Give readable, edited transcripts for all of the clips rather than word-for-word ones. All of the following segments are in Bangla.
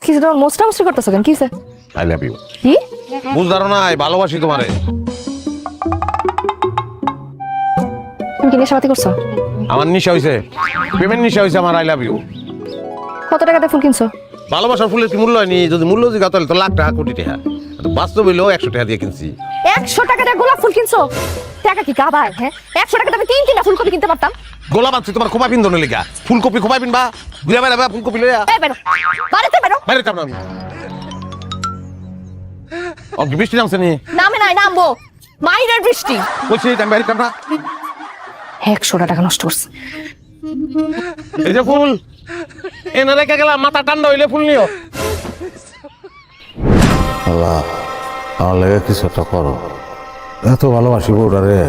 কিছু তোমার মোস্টা মুস্টি করতেছো কেন? কিসে? I love you. কি বুঝদারো না, ভালোবাসি তোমারে। তুমি কি নেশাপাতি করছো? আমার নিশা হইছে, প্রেমের নিশা হইছে আমার। I love you. কত টাকাতে ফুল কিনছো? ভালোবাসার ফুলের কি মূল্য হয়নি? যদি মূল্য জিজ্ঞাসা তাহলে তো লাখ টাকা, কোটি টাকা। বাস্তব হইলেও 100 টাকা দিয়ে কিনছি। 100 টাকা দিয়ে গোলাপ ফুল কিনছো? টাকা কি কাবায়? হ্যাঁ, 100 টাকা আমি 3 ফুলকপি কিনতে পারতাম। গোলাপ আনছি তোমার খোপা পিন্ধনের লেগা। ফুলকপি খোপা পিনবা, ঘুরে বেড়াবা ফুলকপি লইয়া। এই বেরো, বাড়িতে বেরো। বাইরে কাম না আমি। অগ বৃষ্টি নামছে নি? নামে নাই, নামবো। মাইরের বৃষ্টি। কইছি আমি বাইরে কাম না। 100 টাকা নষ্ট করছে। এই যে ফুল এনে রেখে গেলাম, মাথা ঠান্ডা হইলে ফুল নিও। আল্লাহ, আমার লেগে কিছু একটা করো। এত ভালোবাসি বউটা রে,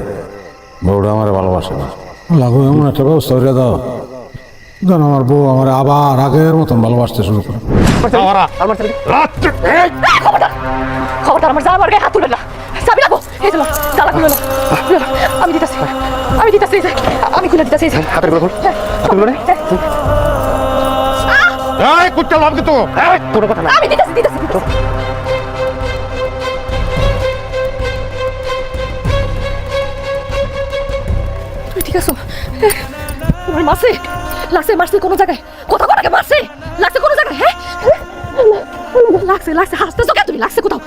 বউটা আমার ভালোবাসে না। লাগো এমন একটা ব্যবস্থা করে দাও যেন আমার বউ আমার আবার আগের মতন ভালোবাসতে শুরু করে। খবরদার আমার জামার গায়ে হাত তুলবে না। চাবি লাগো। এই যে তালা খুলে নাও। আমি দিতেছি, আমি দিতেছি। আমি খুলে দিতেছি। হাতের গুলো হাতের গুলো এই কুত্তা লাভ দিতো। এই তোর কথা না। আমি দিতেছি। তুমি ঠিক আছো? তোমার মারছে কোনো জায়গায়? কোথাও মারছে? লাগছে কোনো জায়গায়? হ্যাঁ লাগছে হাসতেছো কেন তুমি? লাগছে কোথাও?